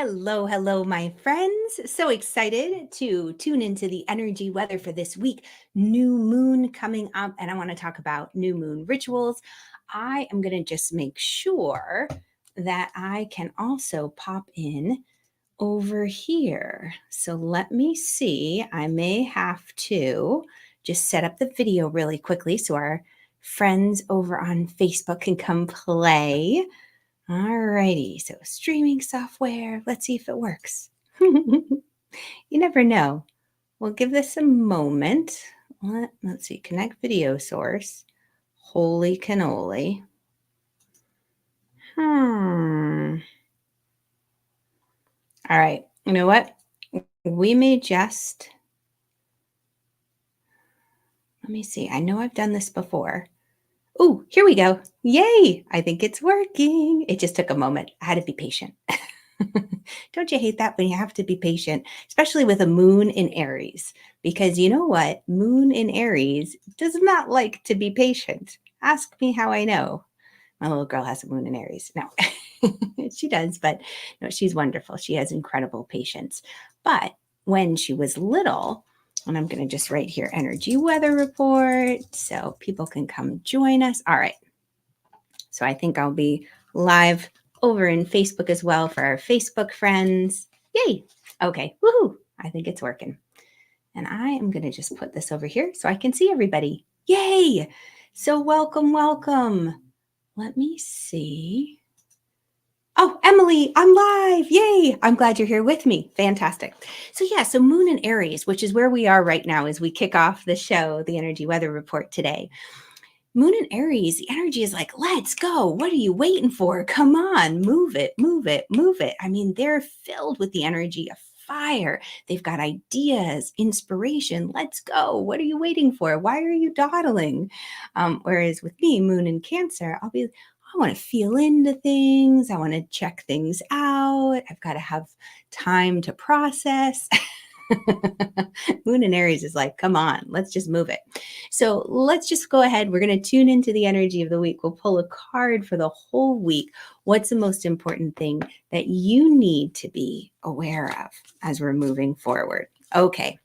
Hello, hello, my friends. So excited to tune into the energy weather for this week. New moon coming up, and I want to talk about new moon rituals. I am going to just make sure that I can also pop in over here. So let me see. I may have to just set up the video really quickly so our friends over on Facebook can come play. Alrighty, so streaming software. Let's see if it works. You never know. We'll give this a moment. Let's see, connect video source. Holy cannoli. All right, you know what? We may just, let me see. I know I've done this before. Oh, here we go. Yay, I think it's working. It just took a moment. I had to be patient. Don't you hate that when you have to be patient, especially with a moon in Aries? Because you know what? Moon in Aries does not like to be patient. Ask me how I know. My little girl has a moon in Aries. No, she does, but no, she's wonderful. She has incredible patience. But when she was little, and I'm going to just write here energy weather report so people can come join us. All right. So I think I'll be live over in Facebook as well for our Facebook friends. Yay. Okay. Woohoo. I think it's working. And I am going to just put this over here so I can see everybody. Yay. So welcome, welcome. Let me see. Oh, Emily, I'm live. Yay. I'm glad you're here with me. Fantastic. So moon in Aries, which is where we are right now as we kick off the show, the energy weather report today. Moon in Aries, the energy is like, let's go. What are you waiting for? Come on, move it, move it, move it. I mean, they're filled with the energy of fire. They've got ideas, inspiration. Let's go. What are you waiting for? Why are you dawdling? Whereas with me, Moon in Cancer, I want to feel into things. I want to check things out. I've got to have time to process. Moon in Aries is like, come on, let's just move it. So let's just go ahead. We're going to tune into the energy of the week. We'll pull a card for the whole week. What's the most important thing that you need to be aware of as we're moving forward? Okay.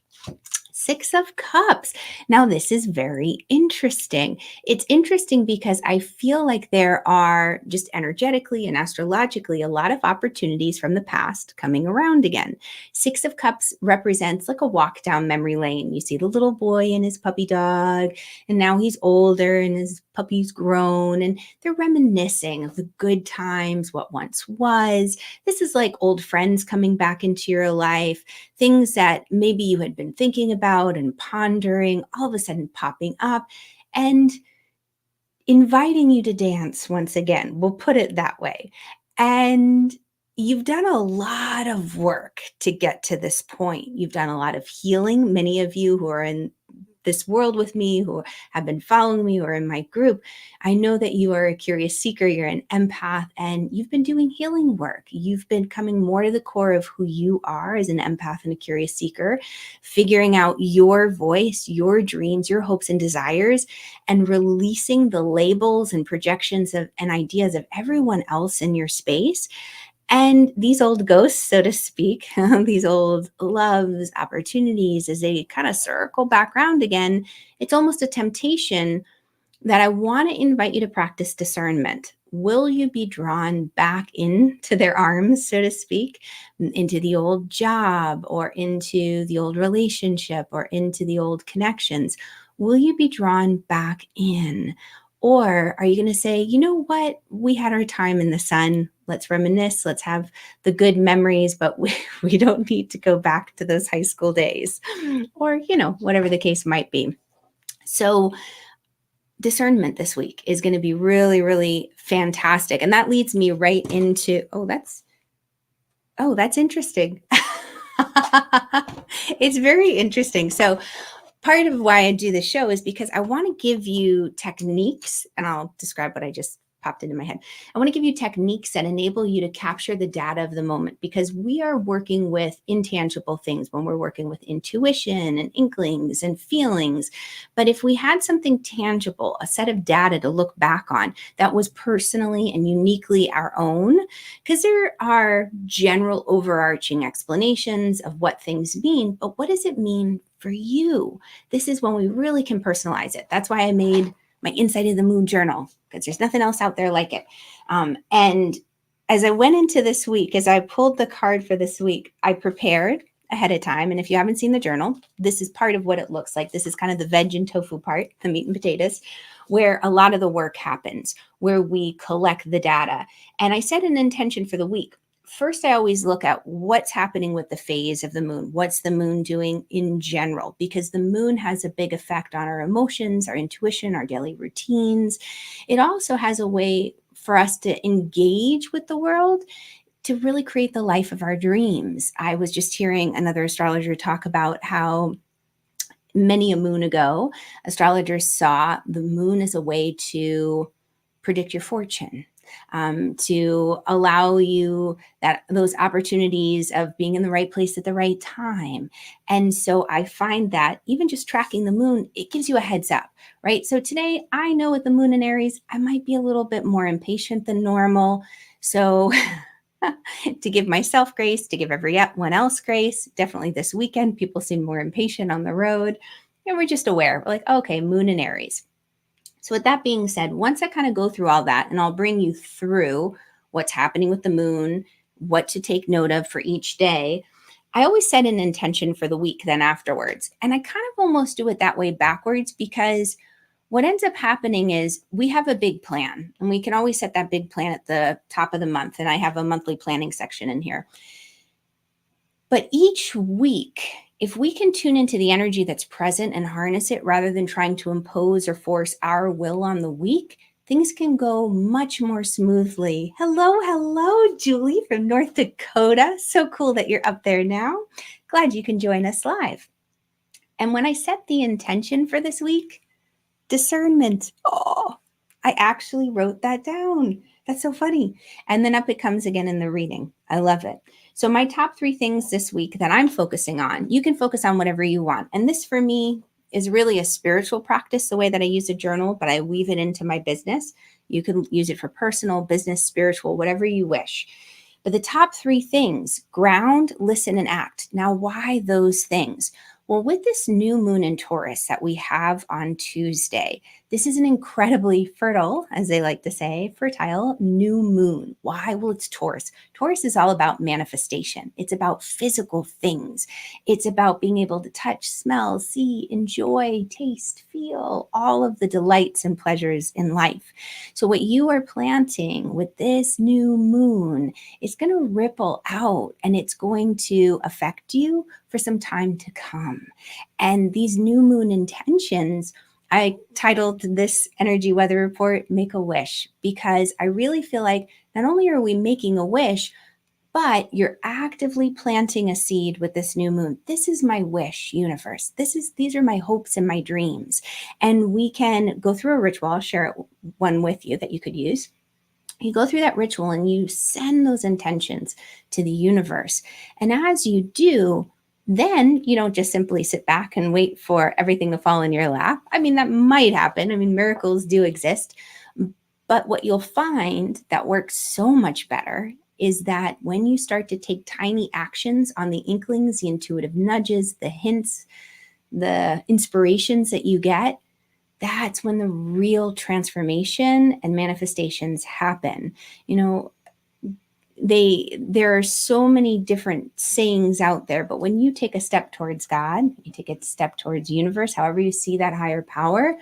Six of Cups. Now, this is very interesting. It's interesting because I feel like there are just energetically and astrologically a lot of opportunities from the past coming around again. Six of Cups represents like a walk down memory lane. You see the little boy and his puppy dog, and now he's older and his puppy's grown, and they're reminiscing of the good times, what once was. This is like old friends coming back into your life, things that maybe you had been thinking about and pondering, all of a sudden popping up and inviting you to dance once again. We'll put it that way. And you've done a lot of work to get to this point. You've done a lot of healing. Many of you who are in this world with me, who have been following me, who are in my group, I know that you are a curious seeker, you're an empath, and you've been doing healing work. You've been coming more to the core of who you are as an empath and a curious seeker, figuring out your voice, your dreams, your hopes and desires, and releasing the labels and projections of and ideas of everyone else in your space. And these old ghosts, so to speak, these old loves, opportunities, as they kind of circle back around again, it's almost a temptation that I want to invite you to practice discernment. Will you be drawn back into their arms, so to speak, into the old job or into the old relationship or into the old connections? Will you be drawn back in? Or are you going to say, you know what? We had our time in the sun. Let's reminisce. Let's have the good memories, but we don't need to go back to those high school days or, whatever the case might be. So discernment this week is going to be really, really fantastic. And that leads me right into, that's interesting. It's very interesting. So part of why I do the show is because I want to give you techniques, and I'll describe what I just popped into my head. I want to give you techniques that enable you to capture the data of the moment, because we are working with intangible things when we're working with intuition and inklings and feelings. But if we had something tangible, a set of data to look back on that was personally and uniquely our own, because there are general overarching explanations of what things mean, but what does it mean for you? This is when we really can personalize it. That's why I made my Inside of the Moon journal, because there's nothing else out there like it. And as I went into this week, as I pulled the card for this week, I prepared ahead of time. And if you haven't seen the journal, this is part of what it looks like. This is kind of the veg and tofu part, the meat and potatoes, where a lot of the work happens, where we collect the data. And I set an intention for the week. First, I always look at what's happening with the phase of the moon. What's the moon doing in general? Because the moon has a big effect on our emotions, our intuition, our daily routines. It also has a way for us to engage with the world to really create the life of our dreams. I was just hearing another astrologer talk about how many a moon ago, astrologers saw the moon as a way to predict your fortune, to allow you those opportunities of being in the right place at the right time. And so I find that even just tracking the moon, it gives you a heads up, right? So today I know with the moon in Aries, I might be a little bit more impatient than normal. So to give myself grace, to give everyone else grace, definitely this weekend, people seem more impatient on the road. And we're just aware, we're like, okay, moon in Aries. So with that being said, once I kind of go through all that, and I'll bring you through what's happening with the moon, what to take note of for each day, I always set an intention for the week then afterwards. And I kind of almost do it that way backwards, because what ends up happening is we have a big plan, and we can always set that big plan at the top of the month. And I have a monthly planning section in here. But each week, if we can tune into the energy that's present and harness it rather than trying to impose or force our will on the week, things can go much more smoothly. Hello, Julie from North Dakota. So cool that you're up there now. Glad you can join us live. And when I set the intention for this week, discernment. Oh, I actually wrote that down. That's so funny. And then up it comes again in the reading. I love it. So my top 3 things this week that I'm focusing on, you can focus on whatever you want. And this for me is really a spiritual practice, the way that I use a journal, but I weave it into my business. You can use it for personal, business, spiritual, whatever you wish. But the top 3 things: ground, listen, and act. Now, why those things? Well, with this new moon in Taurus that we have on Tuesday, this is an incredibly fertile, as they like to say, fertile new moon. Why? Well, it's Taurus. Taurus is all about manifestation. It's about physical things. It's about being able to touch, smell, see, enjoy, taste, feel all of the delights and pleasures in life. So what you are planting with this new moon is going to ripple out, and it's going to affect you for some time to come. And these new moon intentions, I titled this energy weather report, Make a Wish, because I really feel like not only are we making a wish, but you're actively planting a seed with this new moon. This is my wish, universe. These are my hopes and my dreams. And we can go through a ritual. I'll share one with you that you could use. You go through that ritual and you send those intentions to the universe. And as you do, then you don't just simply sit back and wait for everything to fall in your lap. I mean, that might happen. I mean, miracles do exist. But what you'll find that works so much better is that when you start to take tiny actions on the inklings, the intuitive nudges, the hints, the inspirations that you get, that's when the real transformation and manifestations happen. You know, there are so many different sayings out there, but when you take a step towards God, you take a step towards universe, however you see that higher power,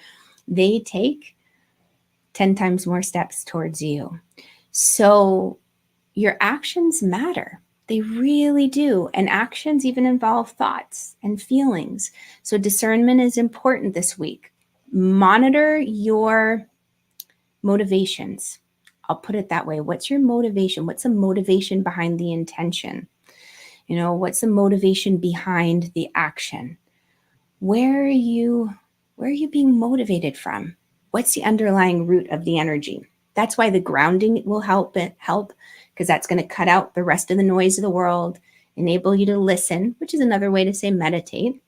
they take 10 times more steps towards you. So your actions matter. They really do. And actions even involve thoughts and feelings. So discernment is important this week. Monitor your motivations. I'll put it that way. What's your motivation? What's the motivation behind the intention? You know, what's the motivation behind the action? Where are you being motivated from? What's the underlying root of the energy? That's why the grounding will help because that's going to cut out the rest of the noise of the world, enable you to listen, which is another way to say meditate.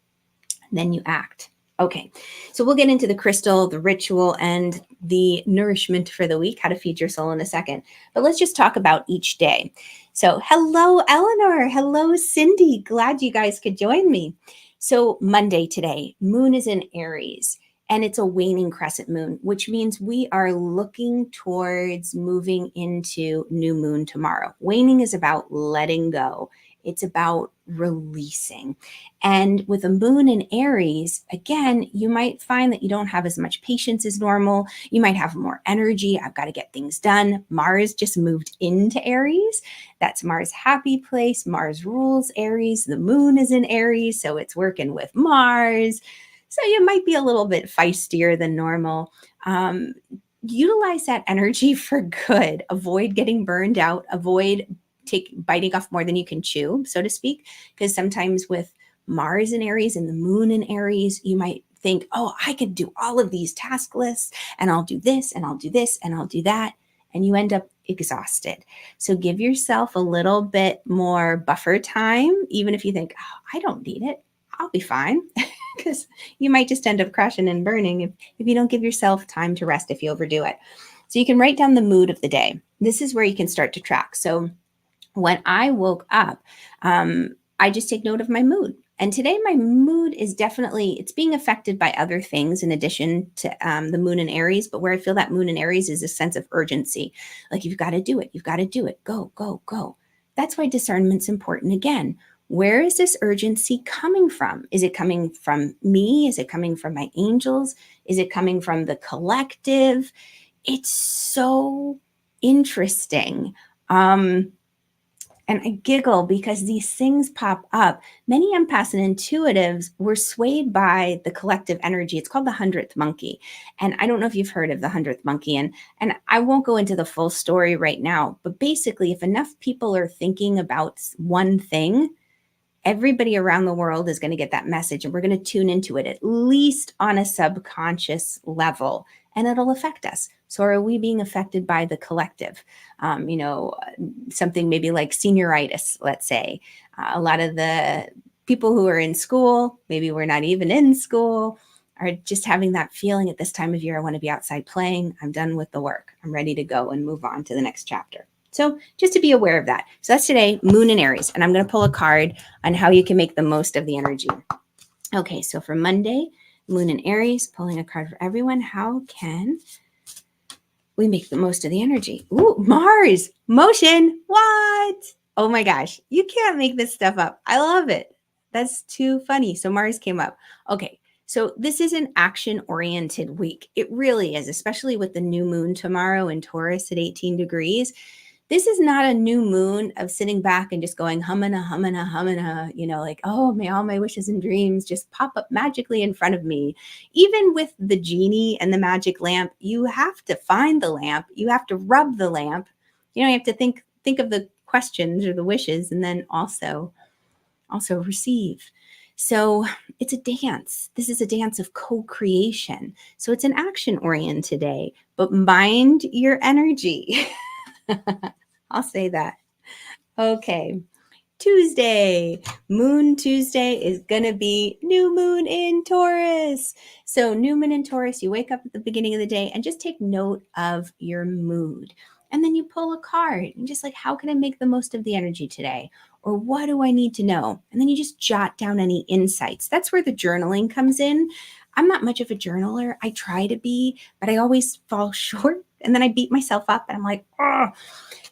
Then you act. Okay, so we'll get into the crystal, the ritual, and the nourishment for the week, how to feed your soul in a second. But let's just talk about each day. So hello, Eleanor. Hello, Cindy. Glad you guys could join me. So Monday today, moon is in Aries, and it's a waning crescent moon, which means we are looking towards moving into new moon tomorrow. Waning is about letting go. It's about releasing. And with a moon in Aries, again, you might find that you don't have as much patience as normal. You might have more energy. I've got to get things done. Mars just moved into Aries. That's Mars' happy place. Mars rules Aries. The moon is in Aries, so it's working with Mars. So you might be a little bit feistier than normal. Utilize that energy for good. Avoid getting burned out. Avoid biting off more than you can chew, so to speak, because sometimes with Mars in Aries and the moon in Aries, you might think, oh, I could do all of these task lists and I'll do this and I'll do this and I'll do that. And you end up exhausted. So give yourself a little bit more buffer time, even if you think, oh, I don't need it. I'll be fine. Because you might just end up crashing and burning if you don't give yourself time to rest if you overdo it. So you can write down the mood of the day. This is where you can start to track. So when I woke up, I just take note of my mood. And today my mood is definitely, it's being affected by other things in addition to the moon in Aries. But where I feel that moon in Aries is a sense of urgency. Like you've got to do it. You've got to do it. Go, go, go. That's why discernment's important again. Where is this urgency coming from? Is it coming from me? Is it coming from my angels? Is it coming from the collective? It's so interesting. And I giggle because these things pop up. Many empaths and intuitives were swayed by the collective energy. It's called the 100th monkey. And I don't know if you've heard of the 100th monkey. And I won't go into the full story right now. But basically, if enough people are thinking about one thing, everybody around the world is going to get that message. And we're going to tune into it, at least on a subconscious level. And it'll affect us. So are we being affected by the collective? Something maybe like senioritis, let's say. A lot of the people who are in school, maybe we're not even in school, are just having that feeling at this time of year, I want to be outside playing. I'm done with the work. I'm ready to go and move on to the next chapter. So just to be aware of that. So that's today, moon in Aries. And I'm going to pull a card on how you can make the most of the energy. Okay, so for Monday, moon in Aries, pulling a card for everyone. How can we make the most of the energy? Ooh, Mars, motion. What? Oh my gosh, you can't make this stuff up. I love it. That's too funny. So Mars came up. Okay, so this is an action-oriented week. It really is, especially with the new moon tomorrow in Taurus at 18 degrees. This is not a new moon of sitting back and just going humana, humana, humana, like, oh, may all my wishes and dreams just pop up magically in front of me. Even with the genie and the magic lamp, you have to find the lamp. You have to rub the lamp. You have to think of the questions or the wishes and then also receive. So it's a dance. This is a dance of co-creation. So it's an action-oriented day, but mind your energy. I'll say that. Okay. Tuesday, Moon Tuesday is going to be new moon in Taurus. So new moon in Taurus, you wake up at the beginning of the day and just take note of your mood. And then you pull a card and just like, how can I make the most of the energy today? Or what do I need to know? And then you just jot down any insights. That's where the journaling comes in. I'm not much of a journaler. I try to be, but I always fall short. And then I beat myself up and I'm like, oh.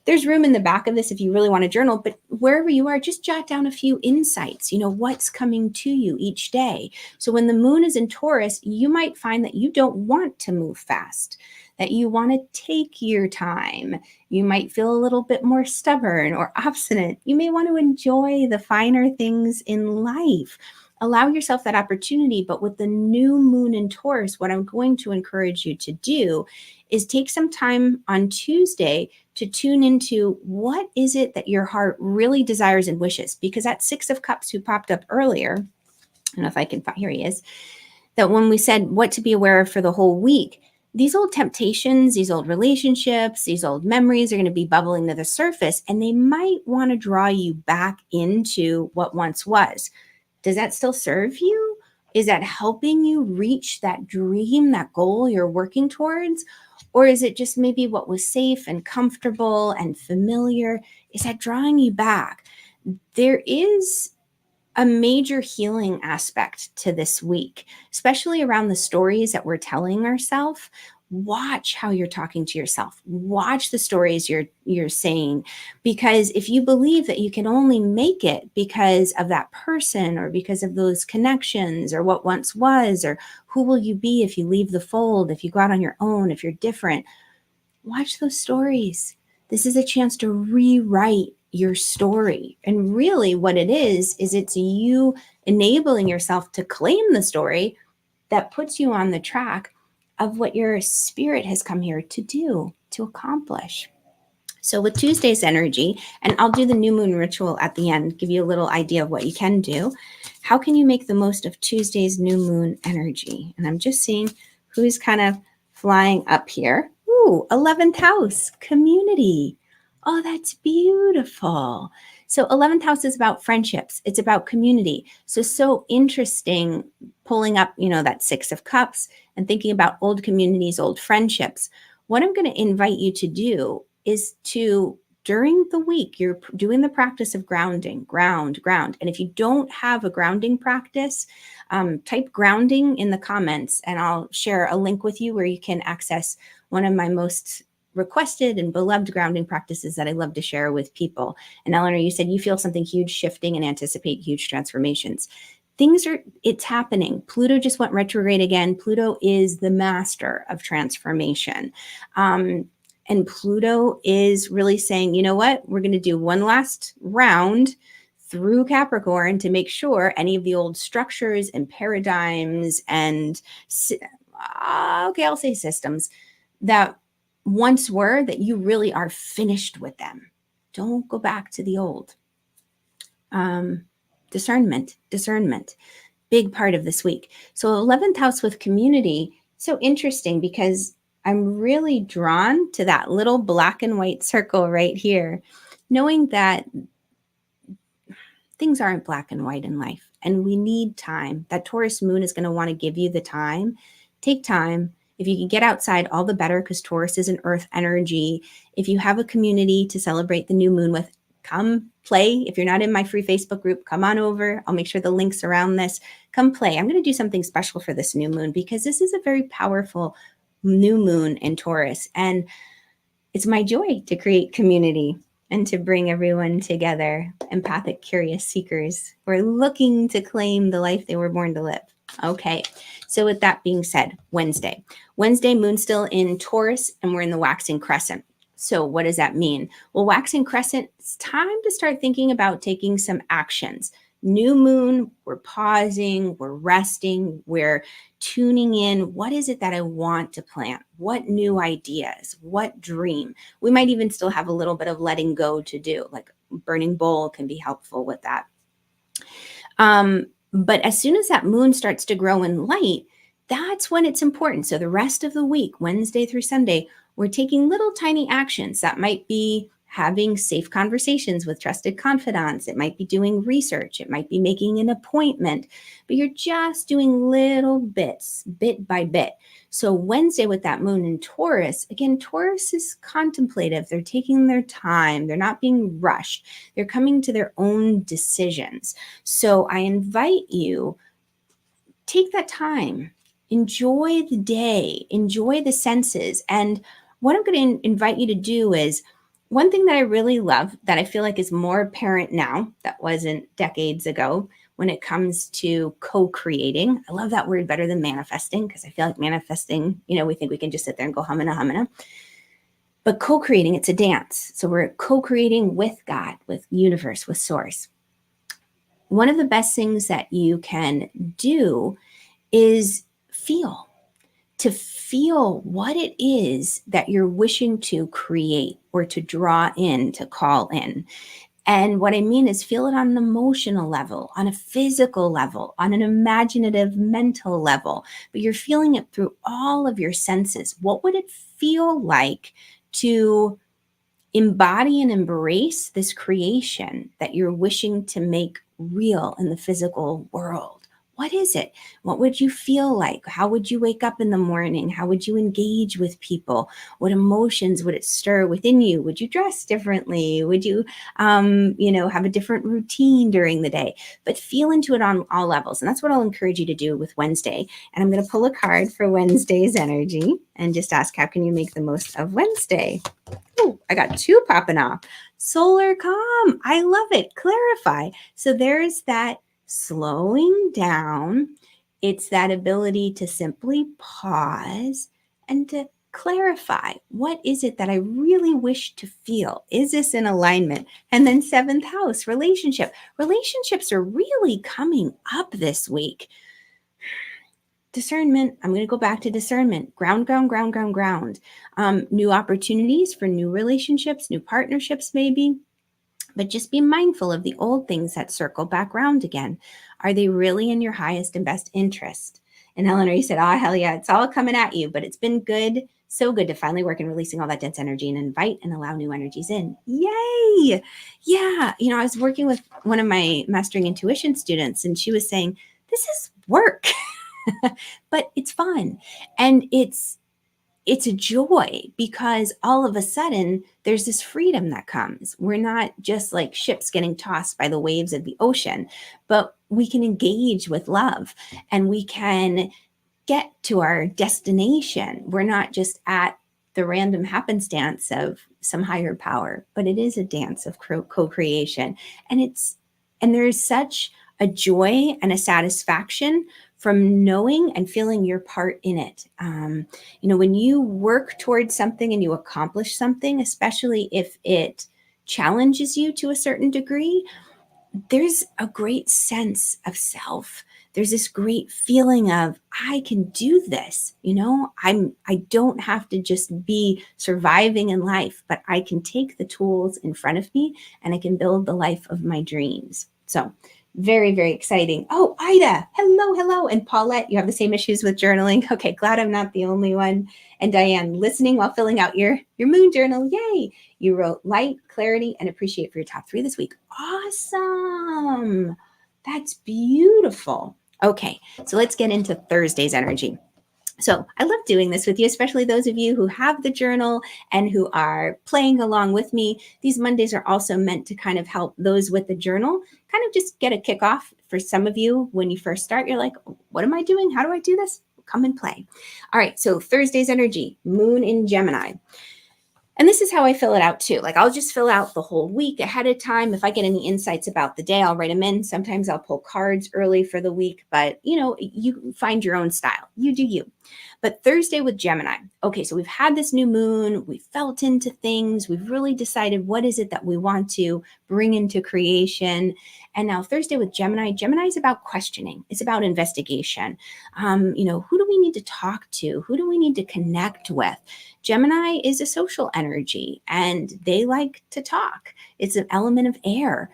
There's room in the back of this if you really want to journal, but wherever you are, just jot down a few insights, what's coming to you each day. So when the moon is in Taurus, you might find that you don't want to move fast, that you want to take your time. You might feel a little bit more stubborn or obstinate. You may want to enjoy the finer things in life. Allow yourself that opportunity. But with the new moon in Taurus, what I'm going to encourage you to do is take some time on Tuesday to tune into what is it that your heart really desires and wishes. Because that 6 of Cups who popped up earlier, I don't know if I can find, here he is, that when we said what to be aware of for the whole week, these old temptations, these old relationships, these old memories are going to be bubbling to the surface, and they might want to draw you back into what once was. Does that still serve you? Is that helping you reach that dream, that goal you're working towards? Or is it just maybe what was safe and comfortable and familiar? Is that drawing you back? There is a major healing aspect to this week, especially around the stories that we're telling ourselves. Watch how you're talking to yourself. Watch the stories you're saying, because if you believe that you can only make it because of that person or because of those connections or what once was, or who will you be if you leave the fold, if you go out on your own, if you're different, watch those stories. This is a chance to rewrite your story. And really what it is it's you enabling yourself to claim the story that puts you on the track of what your spirit has come here to do, to accomplish. So with Tuesday's energy, and I'll do the new moon ritual at the end, give you a little idea of what you can do. How can you make the most of Tuesday's new moon energy? And I'm just seeing who's kind of flying up here. Ooh, 11th house, community. Oh, that's beautiful. So 11th house is about friendships. It's about community. So interesting pulling up, that 6 of cups and thinking about old communities, old friendships. What I'm going to invite you to do is to, during the week, you're doing the practice of grounding, ground. And if you don't have a grounding practice, type grounding in the comments and I'll share a link with you where you can access one of my most requested and beloved grounding practices that I love to share with people. And Eleanor, you said you feel something huge shifting and anticipate huge transformations. It's happening. Pluto just went retrograde again. Pluto is the master of transformation. And Pluto is really saying, you know what, we're going to do one last round through Capricorn to make sure any of the old structures and paradigms and, I'll say systems that once were, that you really are finished with them. Don't go back to the old. Discernment, big part of this week. So 11th house with community, so interesting because I'm really drawn to that little black and white circle right here, knowing that things aren't black and white in life and we need time. That Taurus moon is going to want to give you the time. Take time. If you can get outside, all the better, because Taurus is an earth energy. If you have a community to celebrate the new moon with, come play. If you're not in my free Facebook group, come on over. I'll make sure the links around this. Come play. I'm going to do something special for this new moon because this is a very powerful new moon in Taurus. And it's my joy to create community and to bring everyone together. Empathic, curious seekers who are looking to claim the life they were born to live. Okay. So with that being said, Wednesday, moon still in Taurus and we're in the waxing crescent. So what does that mean? Well, waxing crescent, it's time to start thinking about taking some actions. New moon, we're pausing, we're resting, we're tuning in. What is it that I want to plant? What new ideas? What dream? We might even still have a little bit of letting go to do, like burning bowl can be helpful with that. But as soon as that moon starts to grow in light, that's when it's important. So the rest of the week, Wednesday through Sunday, we're taking little tiny actions. That might be having safe conversations with trusted confidants. It might be doing research. It might be making an appointment, but you're just doing little bits, bit by bit. So Wednesday with that moon in Taurus, again, Taurus is contemplative. They're taking their time. They're not being rushed. They're coming to their own decisions. So I invite you, take that time, enjoy the day, enjoy the senses. And what I'm going to invite you to do is, one thing that I really love that I feel like is more apparent now that wasn't decades ago when it comes to co-creating. I love that word better than manifesting because I feel like manifesting, we think we can just sit there and go humana. But co-creating, it's a dance. So we're co-creating with God, with universe, with source. One of the best things that you can do is to feel what it is that you're wishing to create or to draw in, to call in. And what I mean is feel it on an emotional level, on a physical level, on an imaginative mental level, but you're feeling it through all of your senses. What would it feel like to embody and embrace this creation that you're wishing to make real in the physical world? What is it? What would you feel like? How would you wake up in the morning? How would you engage with people? What emotions would it stir within you? Would you dress differently? Would you, have a different routine during the day? But feel into it on all levels. And that's what I'll encourage you to do with Wednesday. And I'm going to pull a card for Wednesday's energy and just ask, how can you make the most of Wednesday? Oh, I got two popping off. Solar calm. I love it. Clarify. So there's that slowing down. It's that ability to simply pause and to clarify. What is it that I really wish to feel? Is this in alignment? And then seventh house, relationship. Relationships are really coming up this week. Discernment. I'm going to go back to discernment. Ground. New opportunities for new relationships, new partnerships, maybe. But just be mindful of the old things that circle back around again. Are they really in your highest and best interest? And Eleanor, you said, oh, hell yeah, it's all coming at you. But it's been good, so good to finally work in releasing all that dense energy and invite and allow new energies in. Yay! Yeah. I was working with one of my mastering intuition students, and she was saying, this is work. But it's fun. And it's a joy because all of a sudden there's this freedom that comes. We're not just like ships getting tossed by the waves of the ocean, but we can engage with love and we can get to our destination. We're not just at the random happenstance of some higher power, but it is a dance of co-creation. And there's such a joy and a satisfaction from knowing and feeling your part in it. When you work towards something and you accomplish something, especially if it challenges you to a certain degree, there's a great sense of self. There's this great feeling of, I can do this. I don't have to just be surviving in life, but I can take the tools in front of me and I can build the life of my dreams. So very, very exciting. Oh, Ida, hello. And Paulette, you have the same issues with journaling. Okay, glad I'm not the only one. And Diane, listening while filling out your moon journal. Yay. You wrote light, clarity, and appreciate for your top 3 this week. Awesome. That's beautiful. Okay, so let's get into Thursday's energy. So I love doing this with you, especially those of you who have the journal and who are playing along with me. These Mondays are also meant to kind of help those with the journal kind of just get a kickoff. For some of you, when you first start, you're like, what am I doing? How do I do this? Come and play. All right, so Thursday's energy, moon in Gemini. And this is how I fill it out too. Like I'll just fill out the whole week ahead of time. If I get any insights about the day, I'll write them in. Sometimes I'll pull cards early for the week, but you find your own style. You do you. But Thursday with Gemini. Okay, so we've had this new moon. We've felt into things. We've really decided what is it that we want to bring into creation. And now Thursday with Gemini. Gemini is about questioning. It's about investigation. Who do we need to talk to? Who do we need to connect with? Gemini is a social energy and they like to talk. It's an element of air.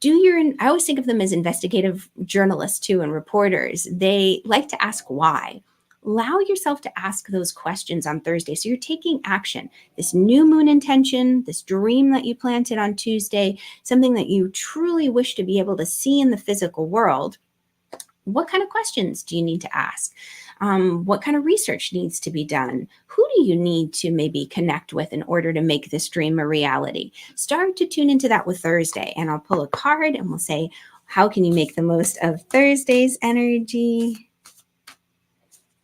I always think of them as investigative journalists too and reporters. They like to ask why. Allow yourself to ask those questions on Thursday. So you're taking action. This new moon intention, this dream that you planted on Tuesday, something that you truly wish to be able to see in the physical world. What kind of questions do you need to ask? What kind of research needs to be done? Who do you need to maybe connect with in order to make this dream a reality? Start to tune into that with Thursday, and I'll pull a card and we'll say, how can you make the most of Thursday's energy?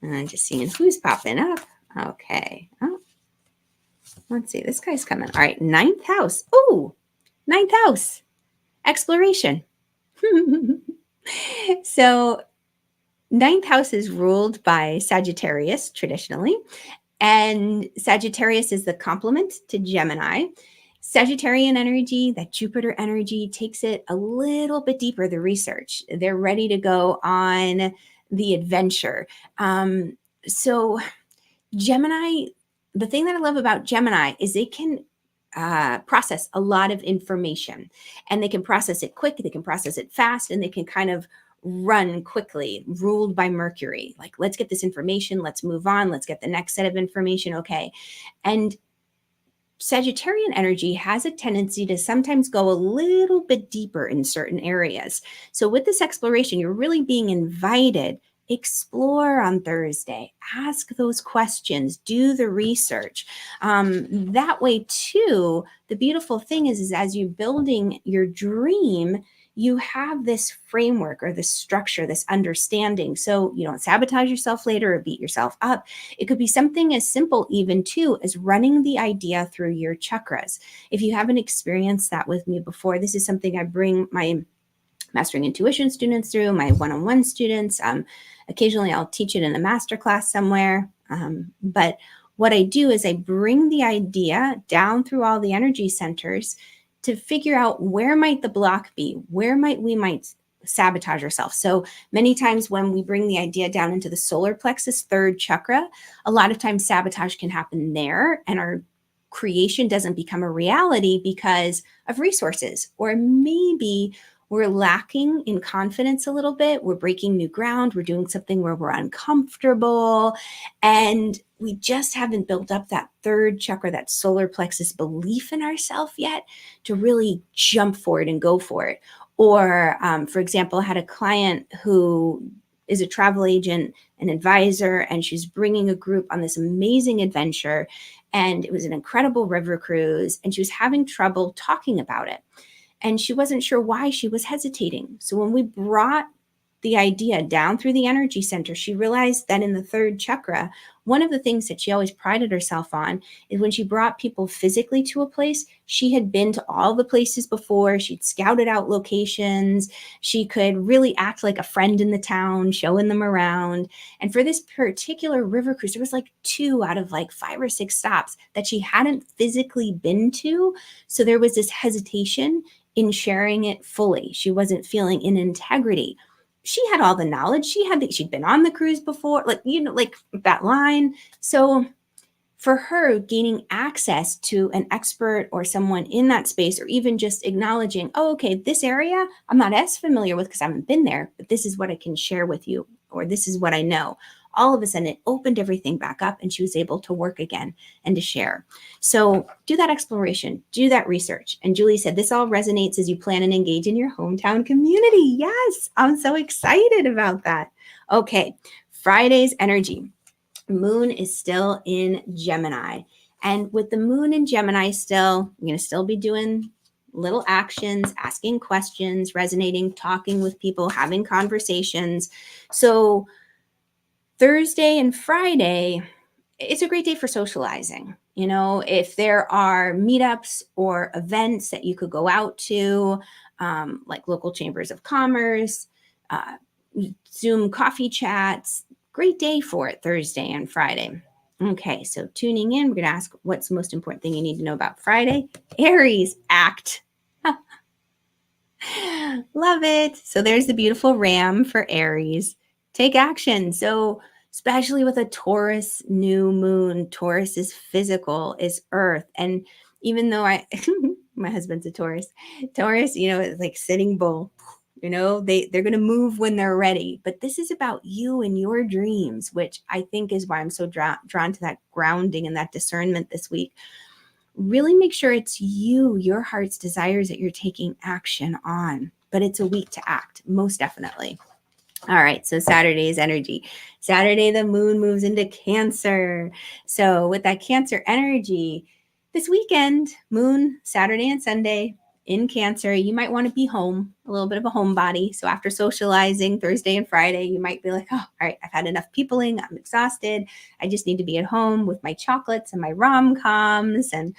I'm just seeing who's popping up. Okay. Oh, let's see. This guy's coming. All right. 9th house. Oh, 9th house. Exploration. So 9th house is ruled by Sagittarius traditionally, and Sagittarius is the complement to Gemini. Sagittarian energy, that Jupiter energy, takes it a little bit deeper, the research. They're ready to go on the adventure. So Gemini, the thing that I love about Gemini is they can process a lot of information, and they can process it quick, they can process it fast, and they can kind of run quickly, ruled by Mercury. Like, let's get this information, let's move on, let's get the next set of information. Okay. And Sagittarian energy has a tendency to sometimes go a little bit deeper in certain areas. So with this exploration, you're really being invited. Explore on Thursday, ask those questions, do the research. That way too, the beautiful thing is as you're building your dream, you have this framework or this structure, this understanding. So you don't sabotage yourself later or beat yourself up. It could be something as simple even too as running the idea through your chakras. If you haven't experienced that with me before, this is something I bring my Mastering Intuition students through, my one-on-one students. Occasionally I'll teach it in a master class somewhere. But what I do is I bring the idea down through all the energy centers to figure out where might the block be, where we might sabotage ourselves. So many times when we bring the idea down into the solar plexus, third chakra, a lot of times sabotage can happen there, and our creation doesn't become a reality because of resources, or maybe we're lacking in confidence a little bit. We're breaking new ground. We're doing something where we're uncomfortable, and we just haven't built up that third chakra, that solar plexus belief in ourselves yet to really jump for it and go for it. Or, for example, I had a client who is a travel agent, an advisor, and she's bringing a group on this amazing adventure. And it was an incredible river cruise, and she was having trouble talking about it. And she wasn't sure why she was hesitating. So when we brought the idea down through the energy center, she realized that in the third chakra, one of the things that she always prided herself on is when she brought people physically to a place, she had been to all the places before. She'd scouted out locations. She could really act like a friend in the town, showing them around. And for this particular river cruise, there was like 2 out of like 5 or 6 stops that she hadn't physically been to. So there was this hesitation in sharing it fully. She wasn't feeling in integrity. She had all the knowledge. She'd been on the cruise before, like that line. So for her, gaining access to an expert or someone in that space, or even just acknowledging, oh, okay, this area I'm not as familiar with because I haven't been there, but this is what I can share with you, or this is what I know. All of a sudden, it opened everything back up, and she was able to work again and to share. So do that exploration, do that research. And Julie said, this all resonates as you plan and engage in your hometown community. Yes, I'm so excited about that. Okay, Friday's energy. Moon is still in Gemini. And with the moon in Gemini still, I'm going to still be doing little actions, asking questions, resonating, talking with people, having conversations. So Thursday and Friday, it's a great day for socializing. You know, if there are meetups or events that you could go out to, like local chambers of commerce, Zoom coffee chats, great day for it, Thursday and Friday. Okay, so tuning in, we're going to ask what's the most important thing you need to know about Friday. Aries, act. Love it. So there's the beautiful ram for Aries. Take action. So especially with a Taurus new moon, Taurus is physical, is earth. And even though my husband's a Taurus, you know, it's like Sitting Bull. You know, they're going to move when they're ready. But this is about you and your dreams, which I think is why I'm so drawn to that grounding and that discernment this week. Really make sure it's you, your heart's desires that you're taking action on. But it's a week to act, most definitely. All right, so Saturday's energy. Saturday, the moon moves into Cancer. So with that Cancer energy, this weekend, moon, Saturday and Sunday, in Cancer, you might want to be home, a little bit of a homebody. So after socializing Thursday and Friday, you might be like, oh, all right, I've had enough peopling. I'm exhausted. I just need to be at home with my chocolates and my rom-coms, and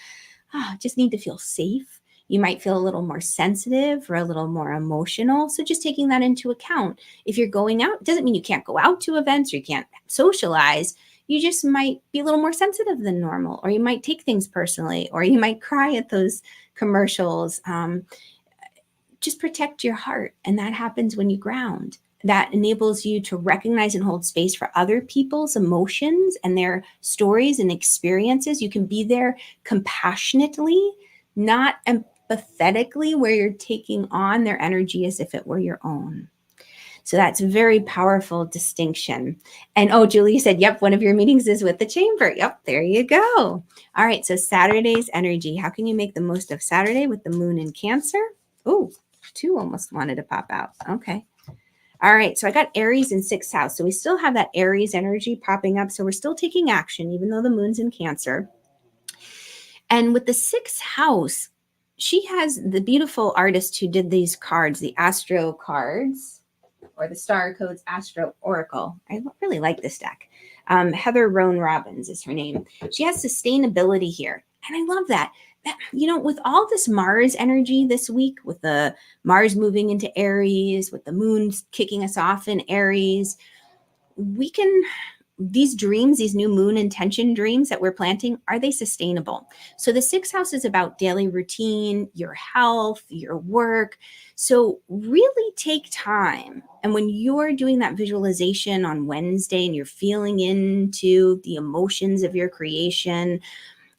just need to feel safe. You might feel a little more sensitive or a little more emotional. So just taking that into account. If you're going out, it doesn't mean you can't go out to events or you can't socialize. You just might be a little more sensitive than normal, or you might take things personally, or you might cry at those commercials. Just protect your heart. And that happens when you ground. That enables you to recognize and hold space for other people's emotions and their stories and experiences. You can be there compassionately, not empathetically, where you're taking on their energy as if it were your own. So that's a very powerful distinction. And oh, Julie said, yep, one of your meetings is with the chamber. Yep, there you go. All right, so Saturday's energy. How can you make the most of Saturday with the moon in Cancer? Oh, 2 almost wanted to pop out. Okay. All right, so I got Aries in 6th house. So we still have that Aries energy popping up. So we're still taking action, even though the moon's in Cancer. And with the 6th house, she has the beautiful artist who did these cards, the Astro cards, or the Star Codes Astro Oracle. I really like this deck. Heather Roan Robbins is her name. She has sustainability here. And I love that. You know, with all this Mars energy this week, with the Mars moving into Aries, with the moon kicking us off in Aries, we can, these dreams, these new moon intention dreams that we're planting, are they sustainable? So the 6th house is about daily routine, your health, your work. So really take time. And when you're doing that visualization on Wednesday and you're feeling into the emotions of your creation,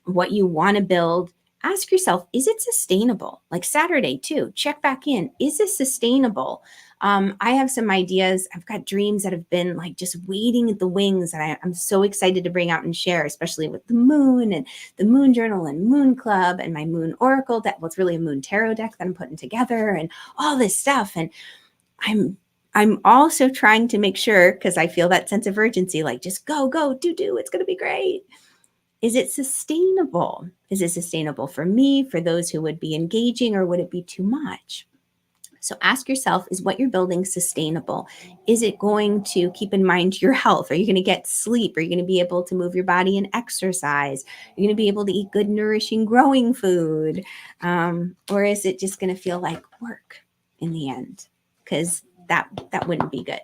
what you want to build, ask yourself, is it sustainable? Like Saturday too, check back in. Is this sustainable? I have some ideas. I've got dreams that have been like just waiting at the wings that I'm so excited to bring out and share, especially with the moon and the moon journal and moon club and my moon oracle deck. Well, it's really a moon tarot deck that I'm putting together and all this stuff. And I'm also trying to make sure, because I feel that sense of urgency, like just go, do, it's going to be great. Is it sustainable? Is it sustainable for me, for those who would be engaging, or would it be too much? So ask yourself, is what you're building sustainable? Is it going to keep in mind your health? Are you going to get sleep? Are you going to be able to move your body and exercise? Are you going to be able to eat good, nourishing, growing food? Or is it just going to feel like work in the end? Because that wouldn't be good.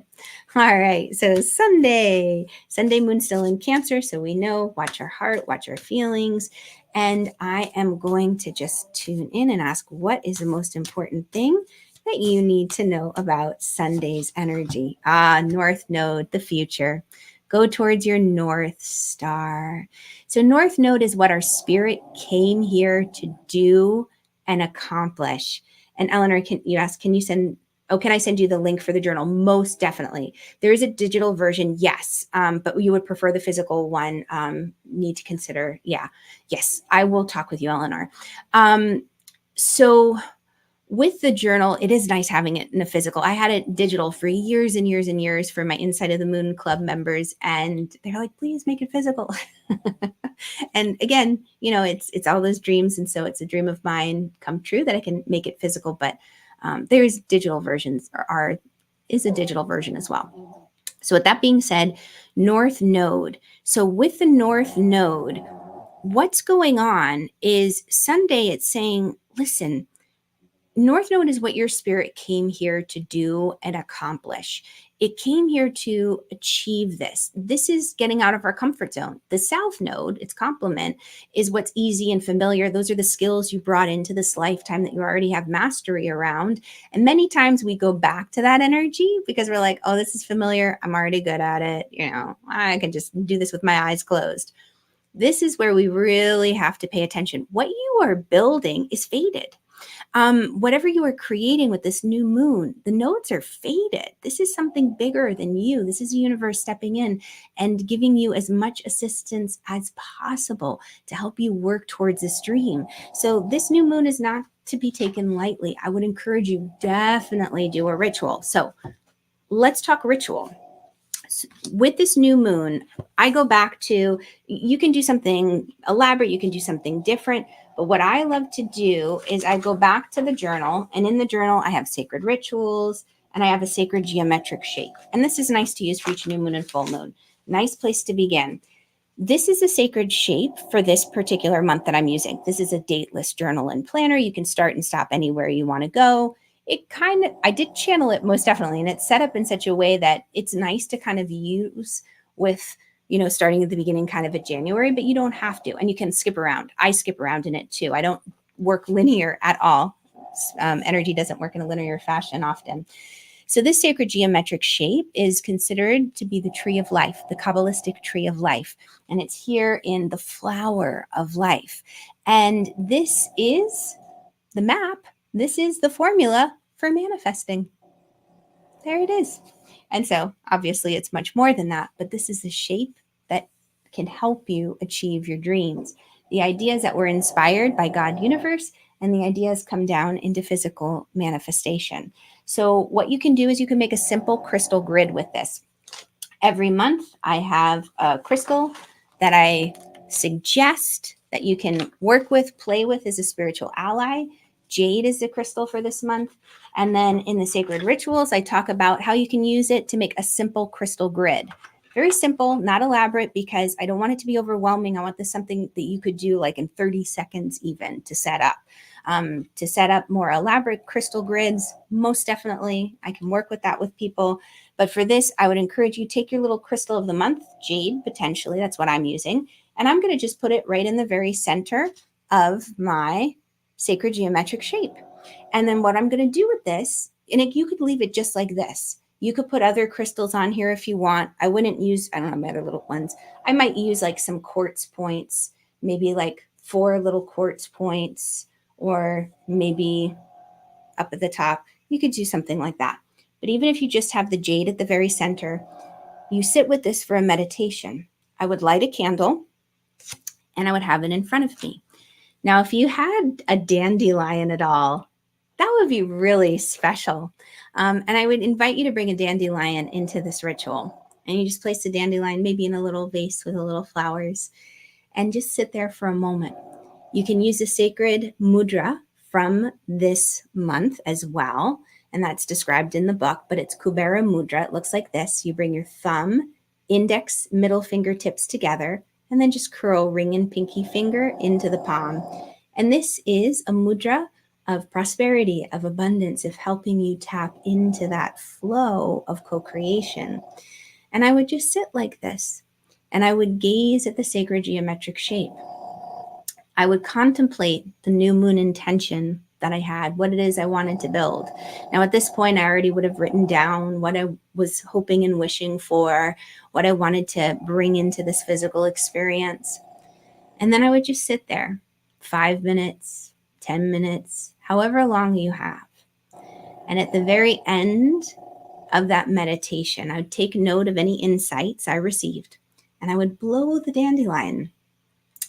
All right, so Sunday moon still in Cancer, so we know, watch our heart, watch our feelings. And I am going to just tune in and ask, what is the most important thing that you need to know about Sunday's energy? North Node, the future. Go towards your North Star. So North Node is what our spirit came here to do and accomplish. And Eleanor, can you send, can I send you the link for the journal? Most definitely. There is a digital version, yes, but you would prefer the physical one. Need to consider, yes, I will talk with you, Eleanor. So with the journal, it is nice having it in a physical. I had it digital for years and years and years for my Inside of the Moon Club members, and they're like, please make it physical. And again, you know, it's all those dreams, and so it's a dream of mine come true that I can make it physical. But there's digital versions, is a digital version as well. So with that being said, North Node. So with the North Node, what's going on is Sunday, it's saying, listen, North Node is what your spirit came here to do and accomplish. It came here to achieve this. This is getting out of our comfort zone. The South Node, its complement, is what's easy and familiar. Those are the skills you brought into this lifetime that you already have mastery around. And many times we go back to that energy because we're like, oh, this is familiar. I'm already good at it. You know, I can just do this with my eyes closed. This is where we really have to pay attention. What you are building is faded. Whatever you are creating with this new moon, the nodes are faded. This is something bigger than you. This is the universe stepping in and giving you as much assistance as possible to help you work towards this dream. So this new moon is not to be taken lightly. I would encourage you, definitely do a ritual. So let's talk ritual. With this new moon, I go back to, you can do something elaborate, you can do something different. But what I love to do is I go back to the journal, and in the journal, I have sacred rituals and I have a sacred geometric shape. And this is nice to use for each new moon and full moon. Nice place to begin. This is a sacred shape for this particular month that I'm using. This is a dateless journal and planner. You can start and stop anywhere you want to go. I did channel it most definitely, and it's set up in such a way that it's nice to kind of use with, you know, starting at the beginning kind of at January, but you don't have to, and you can skip around. I skip around in it too. I don't work linear at all. Energy doesn't work in a linear fashion often. So this sacred geometric shape is considered to be the tree of life, the Kabbalistic tree of life. And it's here in the flower of life. And this is the map. This is the formula for manifesting. There it is. And so obviously it's much more than that, but this is the shape that can help you achieve your dreams. The ideas that were inspired by God universe, and the ideas come down into physical manifestation. So what you can do is you can make a simple crystal grid with this. Every month I have a crystal that I suggest that you can work with, play with as a spiritual ally. Jade is the crystal for this month. And then in the sacred rituals, I talk about how you can use it to make a simple crystal grid. Very simple, not elaborate, because I don't want it to be overwhelming. I want this something that you could do like in 30 seconds even to set up. To set up more elaborate crystal grids, most definitely, I can work with that with people. But for this, I would encourage you, take your little crystal of the month, jade, potentially, that's what I'm using. And I'm going to just put it right in the very center of my sacred geometric shape. And then what I'm going to do with this, and you could leave it just like this. You could put other crystals on here if you want. I wouldn't use, I don't know, my other little ones. I might use like some quartz points, maybe like 4 little quartz points, or maybe up at the top. You could do something like that. But even if you just have the jade at the very center, you sit with this for a meditation. I would light a candle and I would have it in front of me. Now, if you had a dandelion at all, that would be really special. And I would invite you to bring a dandelion into this ritual. And you just place the dandelion maybe in a little vase with a little flowers and just sit there for a moment. You can use a sacred mudra from this month as well. And that's described in the book, but it's Kubera mudra. It looks like this. You bring your thumb, index, middle fingertips together, and then just curl ring and pinky finger into the palm. And this is a mudra of prosperity, of abundance, of helping you tap into that flow of co-creation. And I would just sit like this, and I would gaze at the sacred geometric shape. I would contemplate the new moon intention that I had, what it is I wanted to build. Now, at this point, I already would have written down what I was hoping and wishing for, what I wanted to bring into this physical experience. And then I would just sit there 5 minutes, 10 minutes, however long you have. And at the very end of that meditation, I would take note of any insights I received, and I would blow the dandelion.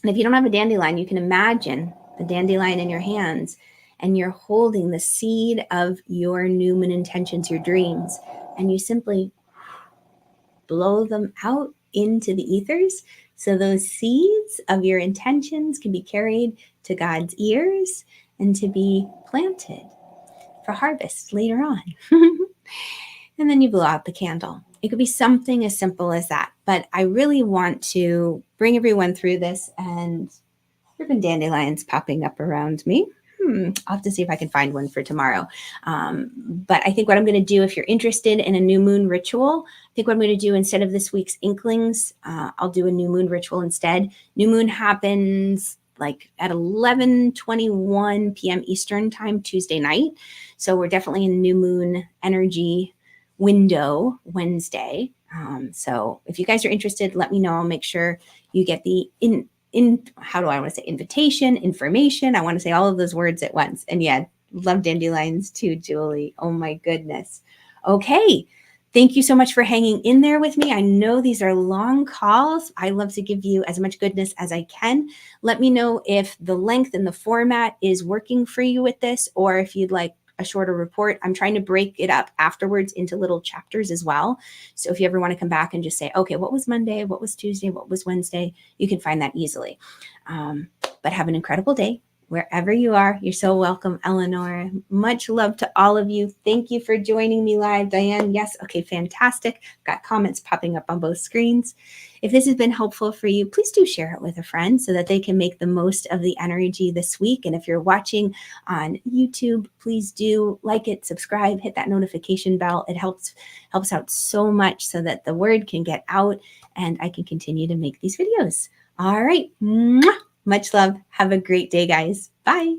And if you don't have a dandelion, you can imagine the dandelion in your hands, and you're holding the seed of your new moon intentions, your dreams, and you simply blow them out into the ethers so those seeds of your intentions can be carried to God's ears and to be planted for harvest later on. And then you blow out the candle. It could be something as simple as that. But I really want to bring everyone through this, and there have been dandelions popping up around me. I'll have to see if I can find one for tomorrow. But I think what I'm going to do, if you're interested in a new moon ritual, I think what I'm going to do instead of this week's Inklings, I'll do a new moon ritual instead. New moon happens like at 11:21 p.m. Eastern time, Tuesday night. So we're definitely in new moon energy window Wednesday. So if you guys are interested, let me know. I'll make sure you get the how do I want to say invitation, information. I want to say all of those words at once. And yeah, love dandelions too, Julie. Oh my goodness. Okay. Thank you so much for hanging in there with me. I know these are long calls. I love to give you as much goodness as I can. Let me know if the length and the format is working for you with this, or if you'd like a shorter report. I'm trying to break it up afterwards into little chapters as well. So if you ever want to come back and just say, okay, what was Monday? What was Tuesday? What was Wednesday? You can find that easily. But have an incredible day wherever you are. You're so welcome, Eleanor. Much love to all of you. Thank you for joining me live. Diane, yes. Okay, fantastic. Got comments popping up on both screens. If this has been helpful for you, please do share it with a friend so that they can make the most of the energy this week. And if you're watching on YouTube, please do like it, subscribe, hit that notification bell. It helps out so much so that the word can get out and I can continue to make these videos. All right. Much love. Have a great day, guys. Bye.